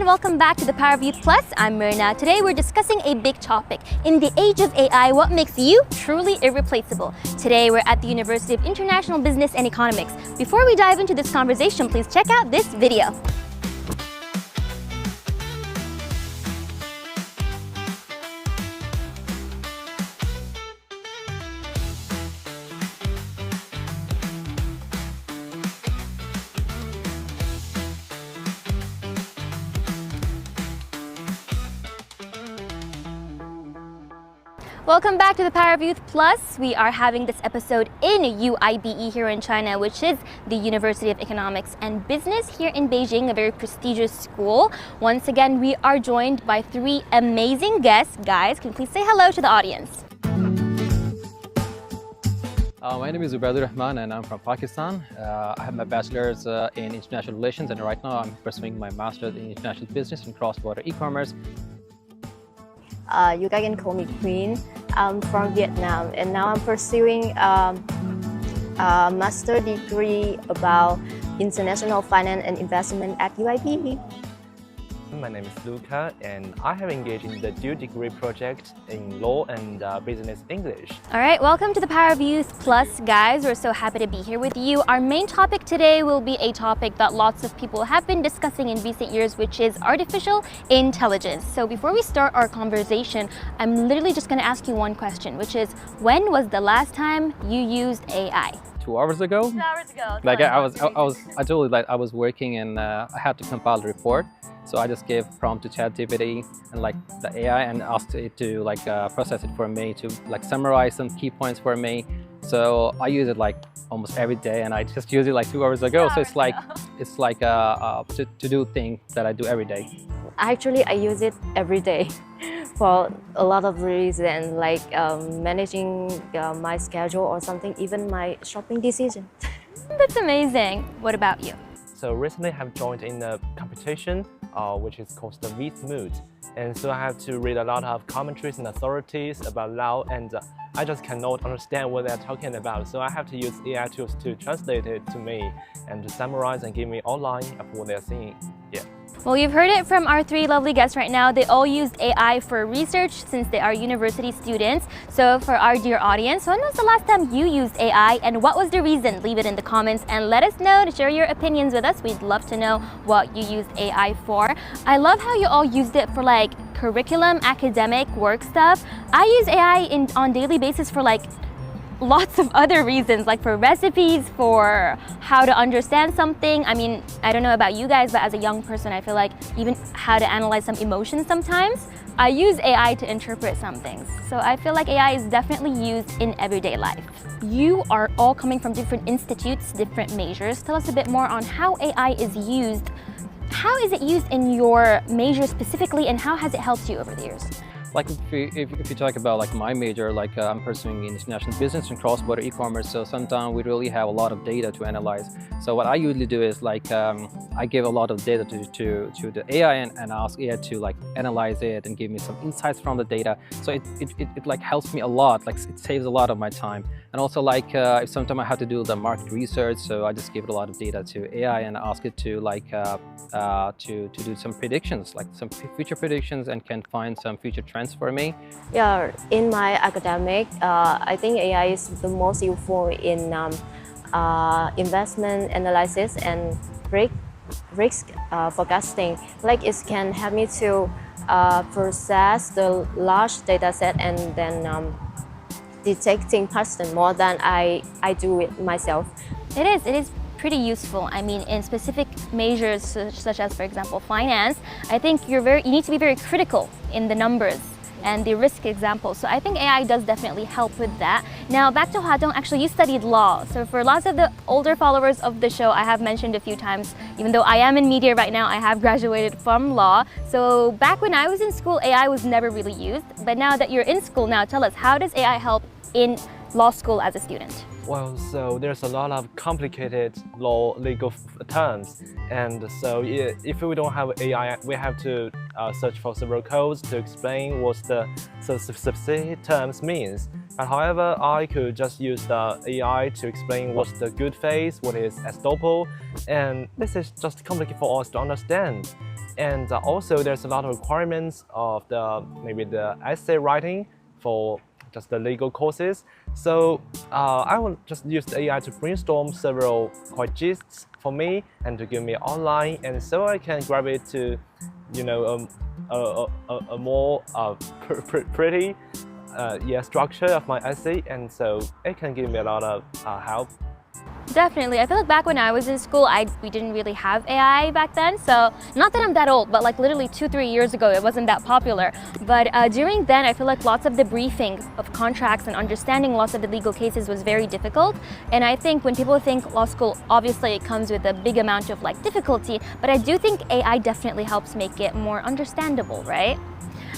and welcome back to the Power of Youth Plus. I'm Merna. Today we're discussing a big topic. In the age of AI, what makes you truly irreplaceable? Today we're at the University of International Business and Economics. Before we dive into this conversation, please check out this video. Welcome back to the Power of Youth Plus. We are having this episode in UIBE here in China, which is the University of Economics and Business here in Beijing, a very prestigious school. Once again, we are joined by three amazing guests. Guys, can you please say hello to the audience? My name is Rahman and I'm from Pakistan. I have my bachelor's in international relations, and right now I'm pursuing my master's in international business and cross-border e-commerce. You guys can call me Queen. I'm from Vietnam, and now I'm pursuing a master degree about international finance and investment at UIBE. My name is Luca, and I have engaged in the dual degree project in law and business English. All right, welcome to the Power of Youth Plus, guys. We're so happy to be here with you. Our main topic today will be a topic that lots of people have been discussing in recent years, which is artificial intelligence. So before we start our conversation, I'm literally just going to ask you one question, which is, when was the last time you used AI? 2 hours ago. 2 hours ago. Like I was working and I had to compile a report. So I just gave prompt to ChatGPT and the AI and asked it to process it for me, to summarize some key points for me. So I use it almost every day, and I just used it 2 hours ago. So it's like a to-do thing that I do every day. Actually, I use it every day for a lot of reasons, like managing my schedule or something, even my shopping decision. That's amazing. What about you? So recently I have joined in a competition which is called the V-Smooth. And so I have to read a lot of commentaries and authorities about law, and I just cannot understand what they're talking about. So I have to use AI tools to translate it to me and to summarize and give me outline of what they're saying. Yeah. Well, you've heard it from our three lovely guests right now. They all used AI for research since they are university students. So for our dear audience, when was the last time you used AI and what was the reason? Leave it in the comments and let us know, to share your opinions with us. We'd love to know what you used AI for. I love how you all used it for curriculum, academic, work stuff. I use AI on daily basis for lots of other reasons, like for recipes, for how to understand something. I mean, I don't know about you guys, but as a young person, I feel like even how to analyze some emotions sometimes. I use AI to interpret some things. So I feel like AI is definitely used in everyday life. You are all coming from different institutes, different majors. Tell us a bit more on how AI is used. How is it used in your major specifically, and how has it helped you over the years? If you talk about my major, I'm pursuing international business and cross-border e-commerce, so sometimes we really have a lot of data to analyze. So what I usually do is I give a lot of data to the AI and ask AI to analyze it and give me some insights from the data. So it helps me a lot. It saves a lot of my time. And also if sometimes I have to do the market research, so I just give it a lot of data to AI and ask it to to do some predictions, some future predictions, and can find some future trends for me. Yeah, in my academic, I think AI is the most useful in investment analysis and risk forecasting. It can help me to process the large data set and then detecting patterns more than I do it myself. It is pretty useful. I mean, in specific majors such as, for example, finance, I think you need to be very critical in the numbers and the risk examples. So I think AI does definitely help with that. Now back to Huatong, actually you studied law. So for lots of the older followers of the show, I have mentioned a few times, even though I am in media right now, I have graduated from law. So back when I was in school, AI was never really used. But now that you're in school now, tell us, how does AI help in law school as a student? Well, so there's a lot of complicated legal terms, and so if we don't have AI, we have to search for several codes to explain what the specific terms means. But however, I could just use the AI to explain what's the good faith, what is estoppel, and this is just complicated for us to understand. And also, there's a lot of requirements of maybe the essay writing for just the legal courses. So I will just use the AI to brainstorm several quite gists for me and to give me online, and so I can grab it to, a more pretty structure of my essay, and so it can give me a lot of help. Definitely. I feel like back when I was in school, we didn't really have AI back then. So not that I'm that old, but like literally 2-3 years ago, it wasn't that popular. But during then, I feel like lots of the briefing of contracts and understanding lots of the legal cases was very difficult. And I think when people think law school, obviously it comes with a big amount of like difficulty, but I do think AI definitely helps make it more understandable, right?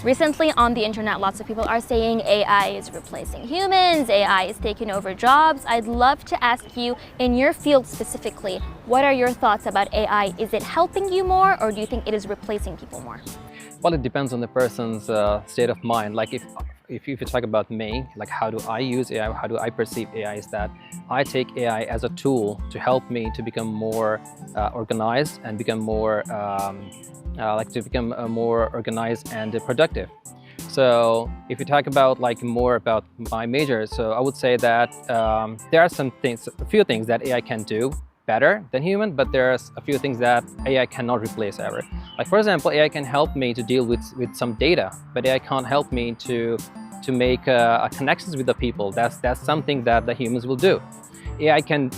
Recently on the internet, lots of people are saying AI is replacing humans, AI is taking over jobs. I'd love to ask you, in your field specifically, what are your thoughts about AI? Is it helping you more, or do you think it is replacing people more? Well, it depends on the person's state of mind. Like if you talk about me, like how do I use AI, how do I perceive AI, is that I take AI as a tool to help me to become more organized and become more more organized and productive. So if you talk about more about my major, so I would say that there are a few things that AI can do better than human, but there's a few things that AI cannot replace ever. Like for example, AI can help me to deal with some data, but AI can't help me to make connections with the people. That's something that the humans will do. AI can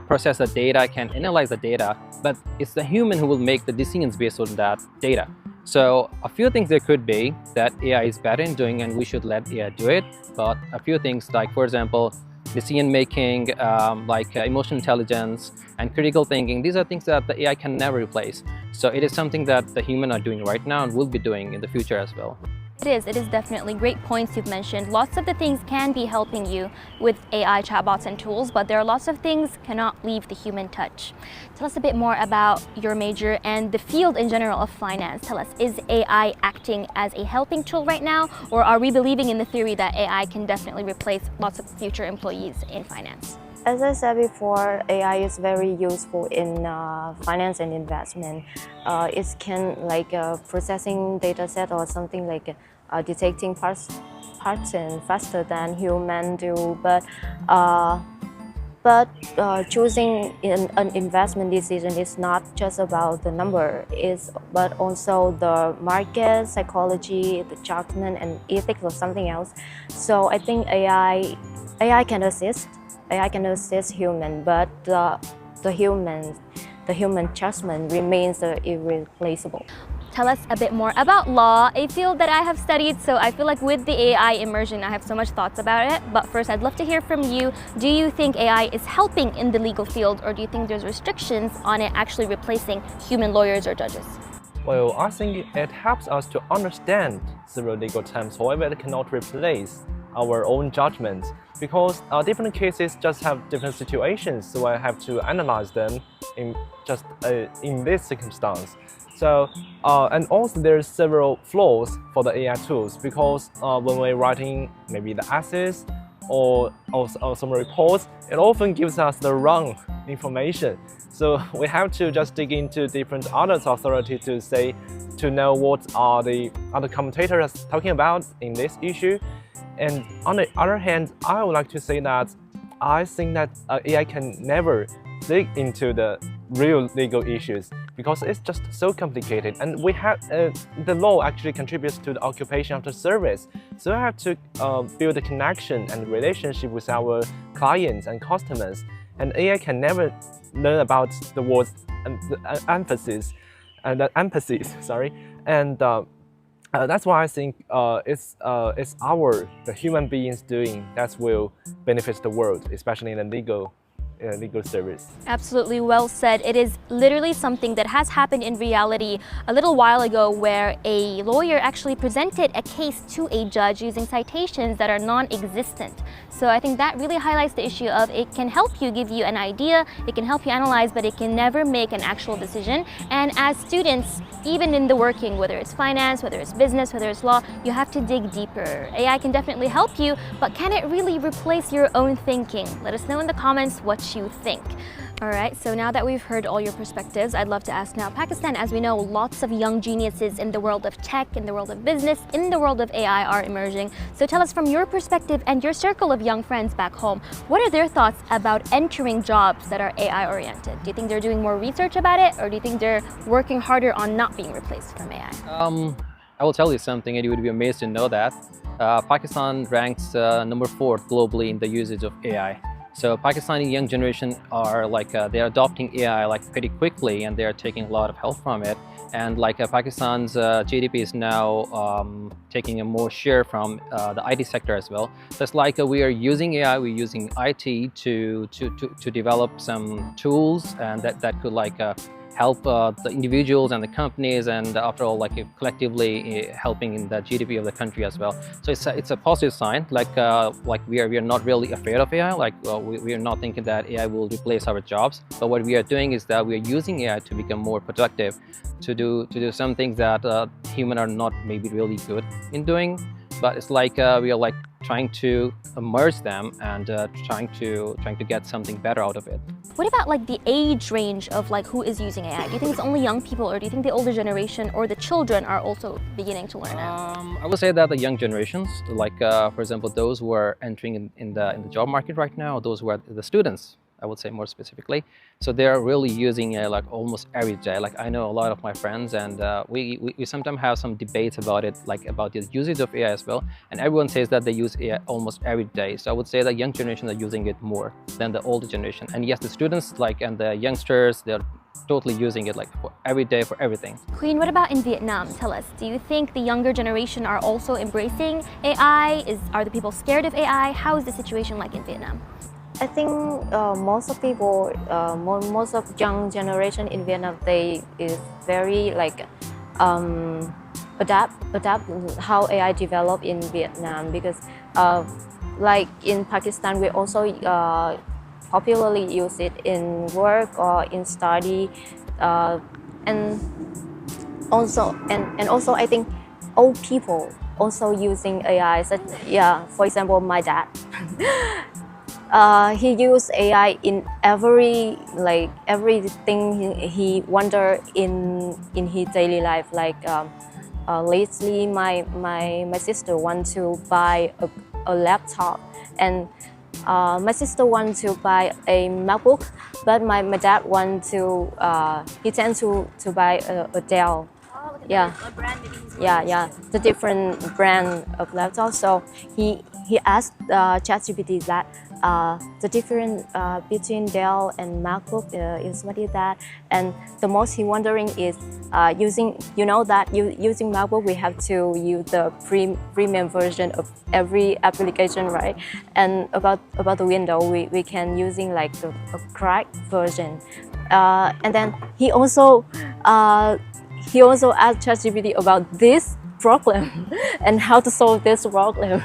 process the data, can analyze the data, but it's the human who will make the decisions based on that data. So a few things there could be that AI is better in doing, and we should let AI do it. But a few things, like for example, decision making, emotional intelligence and critical thinking, these are things that the AI can never replace. So it is something that the human are doing right now and will be doing in the future as well. It is definitely great points you've mentioned. Lots of the things can be helping you with AI chatbots and tools, but there are lots of things cannot leave the human touch. Tell us a bit more about your major and the field in general of finance. Tell us, is AI acting as a helping tool right now, or are we believing in the theory that AI can definitely replace lots of future employees in finance? As I said before, AI is very useful in finance and investment. It can processing data set or something like detecting parts and faster than human do. But choosing an investment decision is not just about the number, but also the market, psychology, the judgment, and ethics or something else. So I think AI can assist. AI can assist human, but the human judgment remains irreplaceable. Tell us a bit more about law, a field that I have studied, so I feel like with the AI immersion, I have so much thoughts about it. But first, I'd love to hear from you. Do you think AI is helping in the legal field, or do you think there's restrictions on it actually replacing human lawyers or judges? Well, I think it helps us to understand several legal terms. However, it cannot replace our own judgments, because different cases just have different situations, so I have to analyze them in this circumstance. So and also there's several flaws for the AI tools, because when we're writing maybe the essays or some reports, it often gives us the wrong information. So we have to just dig into different other authorities to know what are the other commentators talking about in this issue. And on the other hand, I would like to say that I think that AI can never dig into the real legal issues, because it's just so complicated, and we have the law actually contributes to the occupation of the service. So we have to build a connection and relationship with our clients and customers, and AI can never learn about the words and the emphasis and the emphasis. Sorry, and that's why I think it's the human beings doing that will benefit the world, especially in the legal legal service. Absolutely well said. It is literally something that has happened in reality a little while ago, where a lawyer actually presented a case to a judge using citations that are non-existent. So I think that really highlights the issue of it can help you, give you an idea, it can help you analyze, but it can never make an actual decision. And as students, even in the working, whether it's finance, whether it's business, whether it's law, you have to dig deeper. AI can definitely help you, but can it really replace your own thinking? Let us know in the comments what you think. All right, so now that we've heard all your perspectives, I'd love to ask now, Pakistan, as we know, lots of young geniuses in the world of tech, in the world of business, in the world of AI are emerging. So tell us from your perspective and your circle of young friends back home, what are their thoughts about entering jobs that are AI oriented? Do you think they're doing more research about it, or do you think they're working harder on not being replaced from AI? I will tell you something, and you would be amazed to know that Pakistan ranks number 4 globally in the usage of AI. So Pakistani young generation are they're adopting AI pretty quickly, and they're taking a lot of help from it. And Pakistan's GDP is now taking a more share from the IT sector as well. So it's we are using AI, we're using IT to develop some tools, and that could help the individuals and the companies, and after all, collectively helping in the GDP of the country as well. So it's a positive sign. We are not really afraid of AI. We are not thinking that AI will replace our jobs. But what we are doing is that we are using AI to become more productive, to do some things that humans are not maybe really good in doing. But it's we are trying to merge them and trying to get something better out of it. What about the age range of who is using AI? Do you think it's only young people, or do you think the older generation or the children are also beginning to learn it? I would say that the young generations, for example, those who are entering in the job market right now, those who are the students, I would say more specifically. So they're really using it almost every day. I know a lot of my friends, and we sometimes have some debates about it, about the usage of AI as well. And everyone says that they use AI almost every day. So I would say that young generation are using it more than the older generation. And yes, the students and the youngsters, they're totally using it for every day, for everything. Queen, what about in Vietnam? Tell us, do you think the younger generation are also embracing AI? Are the people scared of AI? How is the situation like in Vietnam? I think most of people, most of young generation in Vietnam, they is very adapt how AI develop in Vietnam, because in Pakistan we also popularly use it in work or in study, and also I think old people also using AI. So, for example, my dad. He used AI in everything he wonder in his daily life. Lately, my sister want to buy a laptop, and my sister want to buy a MacBook, but my dad want to he tend to buy a Dell. Yeah, the different brand of laptop. So he asked ChatGPT that the difference between Dell and MacBook is what is that, and the most he wondering is using using MacBook we have to use the premium version of every application, right? And about the Windows we can using a cracked version, and then he also asked ChatGPT about this problem and how to solve this problem.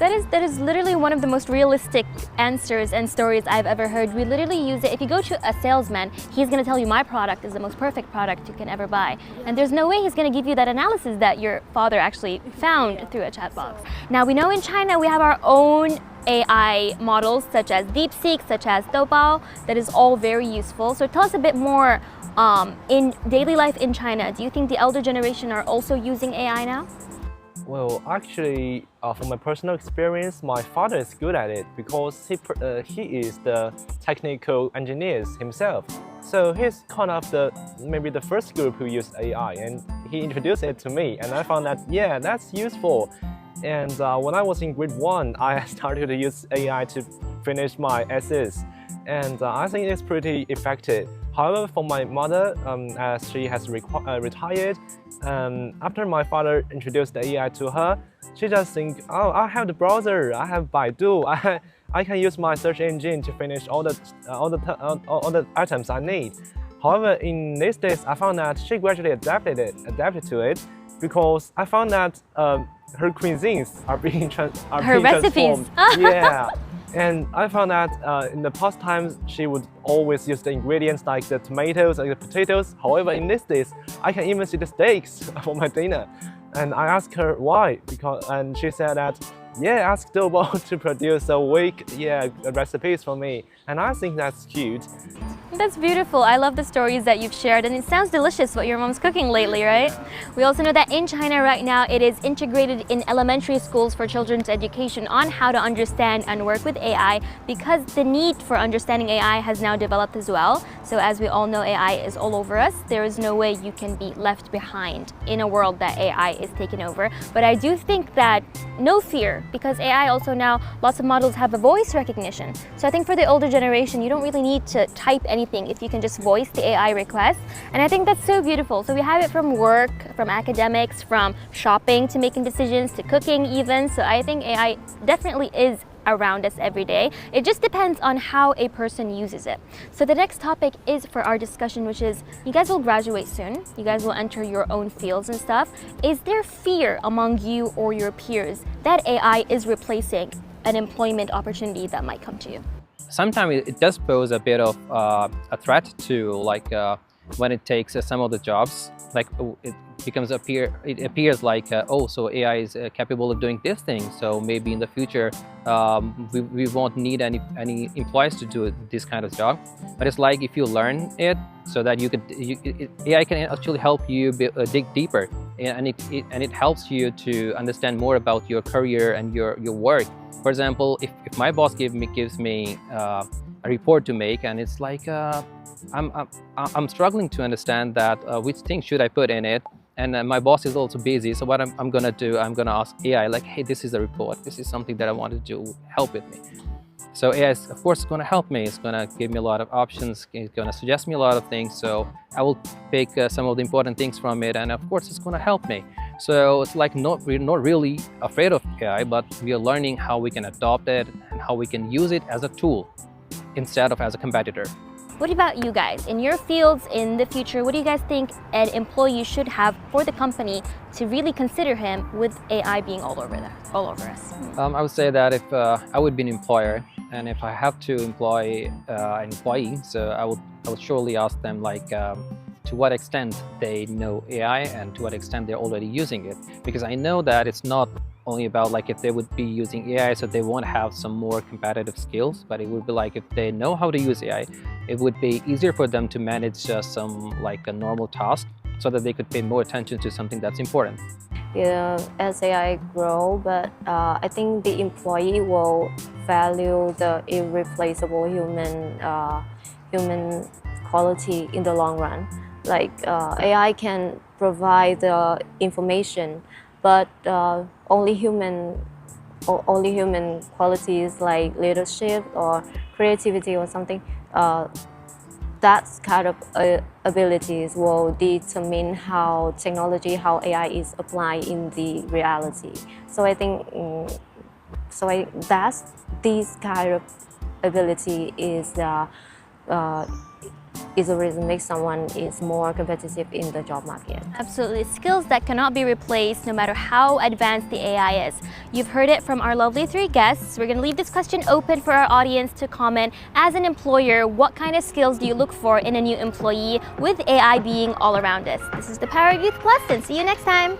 That is literally one of the most realistic answers and stories I've ever heard. We literally use it. If you go to a salesman, he's going to tell you my product is the most perfect product you can ever buy. And there's no way he's going to give you that analysis that your father actually found through a chat box. Now, we know in China we have our own AI models such as DeepSeek, such as Doubao. That is all very useful. So tell us a bit more in daily life in China. Do you think the elder generation are also using AI now? Well, actually, from my personal experience, my father is good at it because he is the technical engineer himself. So he's kind of maybe the first group who used AI, and he introduced it to me, and I found that that's useful. And when I was in grade 1, I started to use AI to finish my essays, and I think it's pretty effective. However, for my mother, as she has retired, after my father introduced the AI to her, she just thinks, oh, I have the browser, I have Baidu, I can use my search engine to finish all the items I need. However, in these days, I found that she gradually adapted to it, because I found that her cuisines are being recipes. transformed. Yeah. And I found that in the past times, she would always use the ingredients like the tomatoes and the potatoes. However, in these days, I can even see the steaks for my dinner. And I asked her why, and she said that, yeah, ask Double to produce a week, recipes for me. And I think that's cute. That's beautiful. I love the stories that you've shared, and it sounds delicious what your mom's cooking lately, right? We also know that in China right now, it is integrated in elementary schools for children's education on how to understand and work with AI, because the need for understanding AI has now developed as well. So as we all know, AI is all over us. There is no way you can be left behind in a world that AI is taking over. But I do think that no fear, because AI also now, lots of models have a voice recognition. So I think for the older generation, you don't really need to type anything if you can just voice the AI request. And I think that's so beautiful. So we have it from work, from academics, from shopping to making decisions to cooking even. So I think AI definitely is around us every day. It just depends on how a person uses it. So the next topic is for our discussion, which is, you guys will graduate soon. You guys will enter your own fields and stuff. Is there fear among you or your peers that AI is replacing an employment opportunity that might come to you? Sometimes it does pose a bit of a threat to, like, when it takes some of the jobs, like it appears like, oh, so AI is capable of doing this thing, so maybe in the future we won't need any employees to do this kind of job. But it's like, if you learn it, so that AI can actually help you dig deeper, and it helps you to understand more about your career and your work. For example, if my boss gives me a report to make, and it's like I'm struggling to understand that which thing should I put in it, and my boss is also busy. So what I'm gonna do, I'm gonna ask AI, like, hey, this is a report. This is something that I want to help with me. So AI is, of course, going to help me. It's going to give me a lot of options. It's going to suggest me a lot of things. So I will pick some of the important things from it, and of course, it's going to help me. So it's like we're not really afraid of AI, but we are learning how we can adopt it and how we can use it as a tool instead of as a competitor. What about you guys? In your fields in the future, what do you guys think an employee should have for the company to really consider him with AI being all over us? I would say that if I would be an employer, and if I have to employ an employee, so I would surely ask them, like, to what extent they know AI and to what extent they're already using it. Because I know that it's not only about, like, if they would be using AI, so they won't have some more competitive skills, but it would be like, if they know how to use AI, it would be easier for them to manage some, like, a normal task, so that they could pay more attention to something that's important. Yeah, as AI grow, but I think the employee will value the irreplaceable human quality in the long run. Like, AI can provide the information, but only human qualities like leadership or creativity or something, that kind of abilities will determine how how AI is applied in the reality. So I think this kind of ability is a reason makes someone is more competitive in the job market. Absolutely. Skills that cannot be replaced no matter how advanced the AI is. You've heard it from our lovely three guests. We're going to leave this question open for our audience to comment. As an employer, what kind of skills do you look for in a new employee with AI being all around us? This is the Power of Youth Plus, and see you next time.